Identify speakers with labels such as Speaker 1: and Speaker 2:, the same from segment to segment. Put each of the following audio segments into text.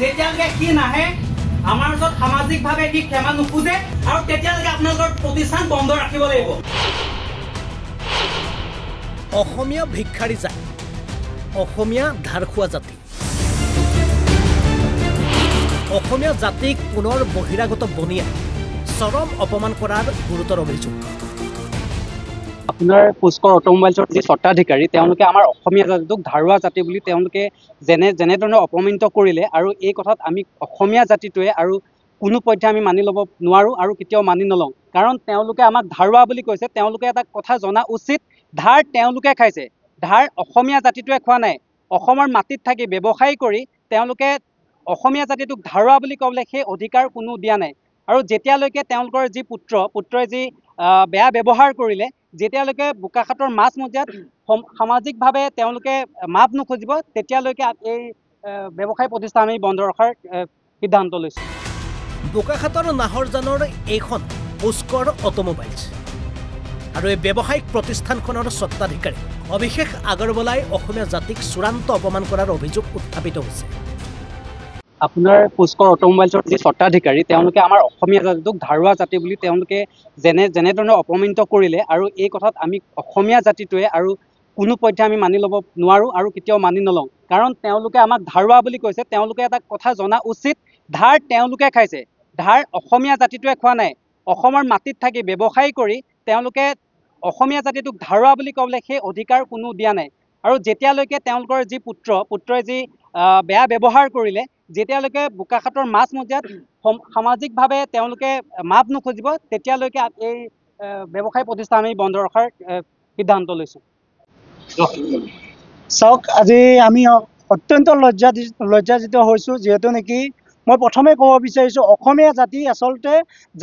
Speaker 1: যেতিয়ালৈকে সি নাহে আমাৰ ওচৰত সামাজিকভাৱে সি ক্ষমা নোখোজে আৰু তেতিয়ালৈকে আপোনালোকৰ প্ৰতিষ্ঠান বন্ধ ৰাখিব লাগিব।
Speaker 2: অসমীয়া ভিক্ষাৰী জাতি, অসমীয়া ধাৰ খোৱা জাতি, অসমীয়া জাতিক পুনৰ বহিৰাগত বনিয়াই চৰম অপমান কৰাৰ গুৰুতৰ অভিযোগ।
Speaker 3: আপোনাৰ পুষ্কৰ অটোমোবাইলছৰ যি স্বত্বাধিকাৰী তেওঁলোকে আমাৰ অসমীয়া জাতিটোক ধাৰুৱা জাতি বুলি তেওঁলোকে যেনেধৰণে অপমানিত কৰিলে আৰু এই কথাত আমি অসমীয়া জাতিটোৱে আৰু কোনো পধ্যে আমি মানি ল'ব নোৱাৰোঁ আৰু কেতিয়াও মানি নলওঁ। কাৰণ তেওঁলোকে আমাক ধাৰুৱা বুলি কৈছে। তেওঁলোকে এটা কথা জনা উচিত, ধাৰ তেওঁলোকে খাইছে, ধাৰ অসমীয়া জাতিটোৱে খোৱা নাই। অসমৰ মাটিত থাকি ব্যৱসায় কৰি তেওঁলোকে অসমীয়া জাতিটোক ধাৰুৱা বুলি ক'বলৈ সেই অধিকাৰ কোনো দিয়া নাই। আৰু যেতিয়ালৈকে তেওঁলোকৰ যি পুত্ৰই যি বেয়া ব্যৱহাৰ কৰিলে, যেতিয়ালৈকে বোকাখাতৰ মাজমজিয়াত সামাজিকভাৱে তেওঁলোকে মাপ নুখুজিব তেতিয়ালৈকে এই ব্যৱসায় প্ৰতিষ্ঠান আমি বন্ধ ৰখাৰ সিদ্ধান্ত লৈছোঁ।
Speaker 2: বোকাখাতৰ নাহৰজানৰ এইখন পুষ্কৰ অটোমোবাইলছ আৰু এই ব্যৱসায়িক প্ৰতিষ্ঠানখনৰ স্বত্বাধিকাৰী অভিষেক আগৰৱালাই অসমীয়া জাতিক চূড়ান্ত অপমান কৰাৰ অভিযোগ উত্থাপিত হৈছে।
Speaker 3: আপোনাৰ পুষ্কৰ অটোমোবাইলছৰ যি স্বত্বাধিকাৰী তেওঁলোকে আমাৰ অসমীয়া জাতিটোক ধাৰুৱা জাতি বুলি তেওঁলোকে যেনেধৰণে অপমানিত কৰিলে আৰু এই কথাত আমি অসমীয়া জাতিটোৱে আৰু কোনো পধ্যে আমি মানি ল'ব নোৱাৰোঁ আৰু কেতিয়াও মানি নলওঁ। কাৰণ তেওঁলোকে আমাক ধাৰুৱা বুলি কৈছে। তেওঁলোকে এটা কথা জনা উচিত, ধাৰ তেওঁলোকে খাইছে, ধাৰ অসমীয়া জাতিটোৱে খোৱা নাই। অসমৰ মাটিত থাকি ব্যৱসায় কৰি তেওঁলোকে অসমীয়া জাতিটোক ধাৰুৱা বুলি ক'বলৈ সেই অধিকাৰ কোনো দিয়া নাই। আৰু যেতিয়ালৈকে তেওঁলোকৰ যি পুত্ৰই যি বেয়া ব্যৱহাৰ কৰিলে, যেতিয়ালৈকে বোকাখাতৰ মাজমজিয়াত সামাজিকভাৱে তেওঁলোকে মাপ নুখুজিব তেতিয়ালৈকে এই ব্যৱসায় প্ৰতিষ্ঠান আমি বন্ধ ৰখাৰ সিদ্ধান্ত লৈছোঁ।
Speaker 4: চাওক, আজি আমি অত্যন্ত লজ্জাজিত হৈছোঁ, যিহেতু নেকি মই প্ৰথমে ক'ব বিচাৰিছোঁ অসমীয়া জাতি আচলতে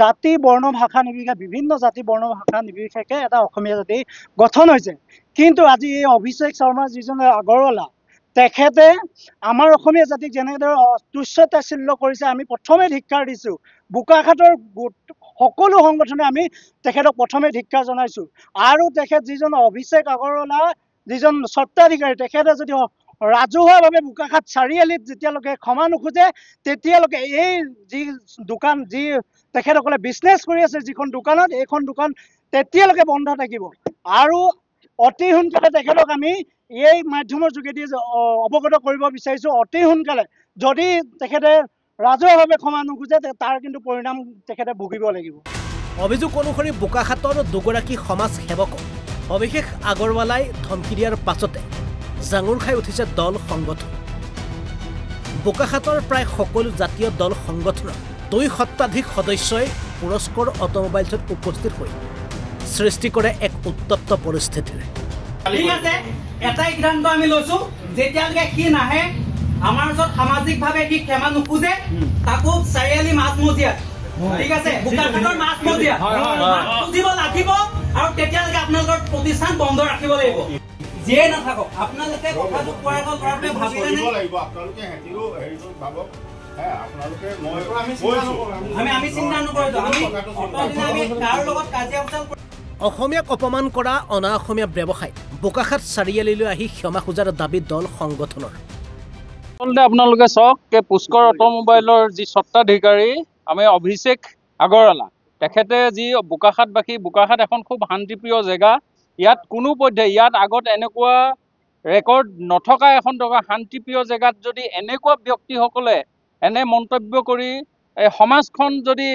Speaker 4: জাতি বৰ্ণ ভাষা নিৰ্বিশেষে বিভিন্ন জাতি বৰ্ণ ভাষা নিৰ্বিশেষে এটা অসমীয়া জাতি গঠন হৈছে। কিন্তু আজি এই অভিষেক শৰ্মা যিজন আগৰৱালা, তেখেতে আমাৰ অসমীয়া জাতিক যেনেদৰে তুচ্ছ তাচ্ছিল্য কৰিছে আমি প্ৰথমে ধিক্কাৰ দিছোঁ। বোকাখাতৰ সকলো সংগঠনে আমি তেখেতক প্ৰথমে ধিক্কাৰ জনাইছোঁ। আৰু তেখেত যিজন অভিষেক আগৰৱালা যিজন স্বত্বাধিকাৰী, তেখেতে যদি ৰাজহুৱাভাৱে বোকাখাত চাৰিআলিত যেতিয়ালৈকে ক্ষমা নোখোজে তেতিয়ালৈকে এই যি দোকান, যি তেখেতসকলে বিজনেছ কৰি আছে যিখন দোকানত, এইখন দোকান তেতিয়ালৈকে বন্ধ থাকিব। আৰু অতি সোনকালে তেখেতক আমি এই মাধ্যমৰ যোগেদি অৱগত কৰিব বিচাৰিছোঁ, অতি সোনকালে যদি তেখেতে ৰাজহুৱাভাৱে ক্ষমা নোখোজে তাৰ কিন্তু পৰিণাম তেখেতে ভুগিব লাগিব।
Speaker 2: অভিযোগ অনুসৰি বোকাখাতৰ দুগৰাকী সমাজ সেৱকক অভিষেক আগৰৱালাই ধমকি দিয়াৰ পাছতে জাঙুৰ খাই উঠিছে দল সংগঠন। বোকাখাতৰ প্ৰায় সকলো জাতীয় দল সংগঠনৰ 2 শতাধিক সদস্যই পুষ্কৰ অটোমোবাইলছত উপস্থিত হৈ সৃষ্টি কৰে এক উত্তপ্ত পৰিস্থিতিৰ।
Speaker 1: ঠিক আছে, এটাই সিদ্ধান্ত আমি লৈছোঁ, যেতিয়ালৈকে সি নাহে আমাৰ ওচৰত সামাজিকভাৱে সি ক্ষমা নোখোজে তাকো চাৰিআলি মাজমজিয়াত, ঠিক আছে, বোকাখাতৰ মাজমজিয়াত খুজিব লাগিব আৰু তেতিয়ালৈকে আপোনালোকৰ প্ৰতিষ্ঠান বন্ধ ৰাখিব লাগিব। যিয়ে নাথাকক আপোনালোকে কথাটো কোৱাৰ আগত ভাবিলে আমি চিন্তা নকৰিলোঁ, আমি তাৰ লগত কাজিয়া পেচাল।
Speaker 2: অসমীয়াক অপমান কৰা অনা অসমীয়া ব্যৱসায়ী বোকাখাত চাৰিআলিলৈ আহি ক্ষমা খোজাৰ দাবী দল সংগঠনৰ।
Speaker 5: আচলতে আপোনালোকে চাওক, পুষ্কৰ অটোমোবাইলৰ যি স্বত্বাধিকাৰী আমি অভিষেক আগৰৱালা, তেখেতে যি বোকাখাতবাসী, বোকাখাত এখন খুব শান্তিপ্ৰিয় জেগা। ইয়াত কোনো পধ্যে ইয়াত আগত এনেকুৱা ৰেকৰ্ড নথকা এখন শান্তিপ্ৰিয় জেগাত যদি এনেকুৱা ব্যক্তিসকলে এনে মন্তব্য কৰি সমাজখন যদি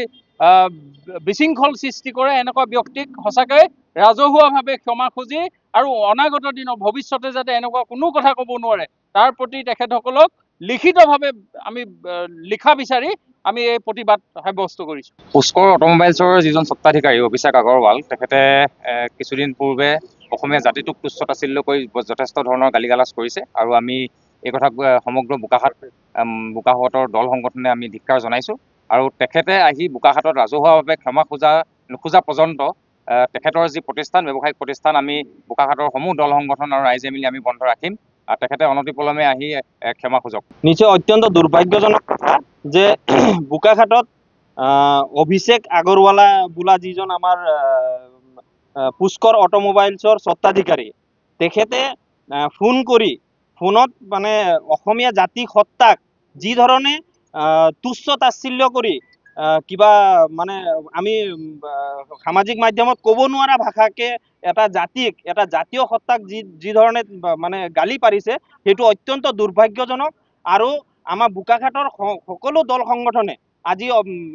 Speaker 5: বিশৃংখল সৃষ্টি কৰে, এনেকুৱা ব্যক্তিক সঁচাকৈ ৰাজহুৱাভাৱে ক্ষমা খুজি আৰু অনাগত দিনৰ ভৱিষ্যতে যাতে এনেকুৱা কোনো কথা ক'ব নোৱাৰে তাৰ প্ৰতি তেখেতসকলক লিখিতভাৱে আমি লিখা বিচাৰি আমি এই প্ৰতিবাদ সাব্যস্ত কৰিছোঁ।
Speaker 3: পুষ্কৰ অটোমোবাইলছৰ যিজন স্বত্বাধিকাৰী অভিষেক আগৰৱাল, তেখেতে কিছুদিন পূৰ্বে অসমীয়া জাতিটোক তুচ্ছ তাচ্ছিল্য কৰি যথেষ্ট ধৰণৰ গালি গালাজ কৰিছে আৰু আমি এই কথা সমগ্ৰ বোকাখাতৰ দল সংগঠনে আমি ধিক্কাৰ জনাইছোঁ। আৰু তেখেতে আহি বোকাখাতত ৰাজহুৱাভাৱে ক্ষমা নোখোজা পৰ্যন্ত তেখেতৰ যি প্ৰতিষ্ঠান, ব্যৱসায়িক প্ৰতিষ্ঠান, আমি বোকাখাতৰ সমূহ দল সংগঠন আৰু ৰাইজে মিলি আমি বন্ধ ৰাখিম। তেখেতে অনতিপলমে আহি ক্ষমা খোজক।
Speaker 6: নিশ্চয় অত্যন্ত দুৰ্ভাগ্যজনক কথা যে বোকাখাতত অভিষেক আগৰৱালা বোলা যিজন আমাৰ পুষ্কৰ অটোমোবাইলছৰ স্বত্বাধিকাৰী, তেখেতে ফোনত মানে অসমীয়া জাতি সত্তাক যি ধৰণে তুচ্ছ তাচ্ছিল্য কৰি কিবা মানে আমি সামাজিক মাধ্যমত ক'ব নোৱাৰা ভাষাকে এটা জাতিক এটা জাতীয় সত্তাক যি ধৰণে মানে গালি পাৰিছে সেইটো অত্যন্ত দুৰ্ভাগ্যজনক আৰু আমাৰ বোকাখাটৰ সকলো দল সংগঠনে আজি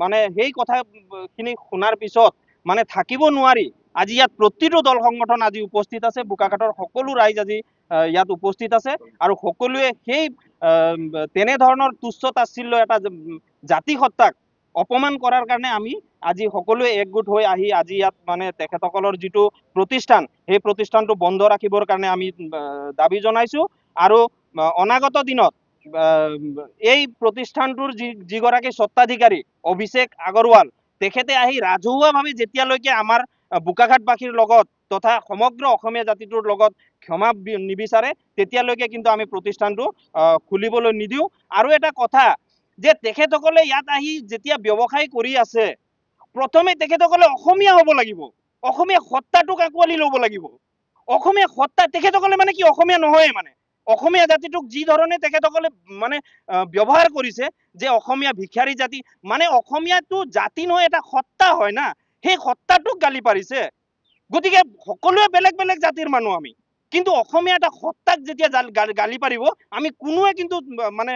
Speaker 6: মানে সেই কথাখিনি শুনাৰ পিছত মানে থাকিব নোৱাৰি আজি ইয়াত প্ৰতিটো দল সংগঠন আজি উপস্থিত আছে বোকাখাটৰ সকলো ৰাইজ আজি ইয়াত উপস্থিত আছে আৰু সকলোৱে সেই তেনেধৰণৰ তুচ্ছ তাচ্ছিল্য এটা জাতি সত্তাক অপমান কৰাৰ কাৰণে আমি আজি সকলোৱে একগোট হৈ আহি আজি ইয়াত মানে তেখেতসকলৰ যিটো প্ৰতিষ্ঠান সেই প্ৰতিষ্ঠানটো বন্ধ ৰাখিবৰ কাৰণে আমি দাবী জনাইছোঁ আৰু অনাগত দিনত এই প্ৰতিষ্ঠানটোৰ যিগৰাকী স্বত্বাধিকাৰী অভিষেক আগৰৱাল তেখেতে আহি ৰাজহুৱাভাৱে যেতিয়ালৈকে আমাৰ বোকাখাটবাসীৰ লগত তথা সমগ্ৰ অসমীয়া জাতিটোৰ লগত ক্ষমা নিবিচাৰে তেতিয়ালৈকে কিন্তু আমি প্ৰতিষ্ঠানটো খুলিবলৈ নিদিওঁ আৰু এটা কথা যে তেখেতসকলে ইয়াত আহি যেতিয়া ব্যৱসায় কৰি আছে প্ৰথমে তেখেতসকলে অসমীয়া হ'ব লাগিব অসমীয়া সত্তাটোক আঁকোৱালি ল'ব লাগিব অসমীয়া সত্তা তেখেতসকলে মানে কি অসমীয়া নহয় মানে অসমীয়া জাতিটোক যি ধৰণে তেখেতসকলে মানে ব্যৱহাৰ কৰিছে যে অসমীয়া ভিক্ষাৰী জাতি মানে অসমীয়াটো জাতি নহয় এটা সত্তা হয় না সেই সত্তাটোক গালি পাৰিছে গতিকে সকলোৱে বেলেগ বেলেগ জাতিৰ মানুহ আমি কিন্তু অসমীয়া এটা সত্তাক যেতিয়া গালি পাৰিব আমি কোনোৱে কিন্তু মানে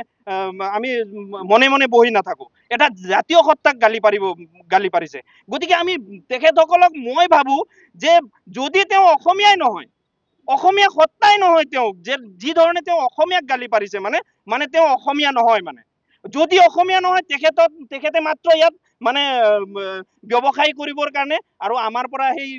Speaker 6: আমি মনে মনে বহি নাথাকো এটা জাতীয় সত্তাক গালি পাৰিছে গতিকে আমি তেখেতসকলক মই ভাবো যে যদি তেওঁ অসমীয়াই নহয় অসমীয়া সত্তাই নহয় তেওঁ যে যি ধৰণে তেওঁ অসমীয়াক গালি পাৰিছে মানে তেওঁ অসমীয়া নহয় মানে যদি অসমীয়া নহয় তেখেতে মাত্ৰ ইয়াত মানে ব্যৱসায় কৰিবৰ কাৰণে আৰু আমাৰ পৰা সেই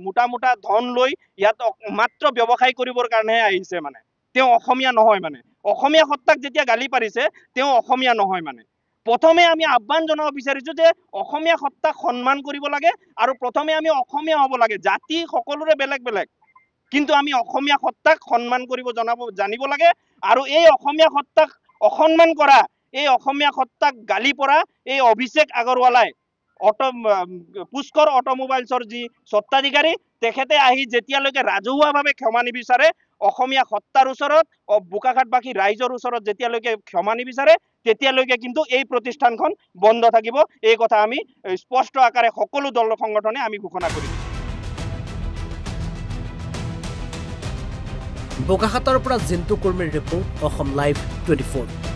Speaker 6: মোটা মোটা ধন লৈ ইয়াত মাত্ৰ ব্যৱসায় কৰিবৰ কাৰণেহে আহিছে মানে তেওঁ অসমীয়া নহয় মানে অসমীয়া সত্তাক যেতিয়া গালি পাৰিছে তেওঁ অসমীয়া নহয় মানে প্ৰথমে আমি আহ্বান জনাব বিচাৰিছো যে অসমীয়া সত্তাক সন্মান কৰিব লাগে আৰু প্ৰথমে আমি অসমীয়া হ'ব লাগে জাতি সকলোৰে বেলেগ বেলেগ কিন্তু আমি অসমীয়া সত্তাক সন্মান কৰিব জানিব লাগে আৰু এই অসমীয়া সত্তাক অসন্মান কৰা এই অসমীয়া সত্তাক গালি পৰা এই অভিষেক আগৰৱালাই পুষ্কৰ অটোমোবাইলছৰ যি স্বত্বাধিকাৰী তেখেতে আহি যেতিয়ালৈকে ৰাজহুৱাভাৱে ক্ষমা নিবিচাৰে অসমীয়া সত্তাৰ ওচৰত বোকাখাটবাসী ৰাইজৰ ওচৰত যেতিয়ালৈকে ক্ষমা নিবিচাৰে তেতিয়ালৈকে কিন্তু এই প্ৰতিষ্ঠানখন বন্ধ থাকিব এই কথা আমি স্পষ্ট আকাৰে সকলো দল সংগঠনে আমি ঘোষণা কৰিম
Speaker 2: বোকাখাটৰ পৰা জিন্তু কুৰ্মীৰ ৰিপৰ্ট অসম লাইভ 24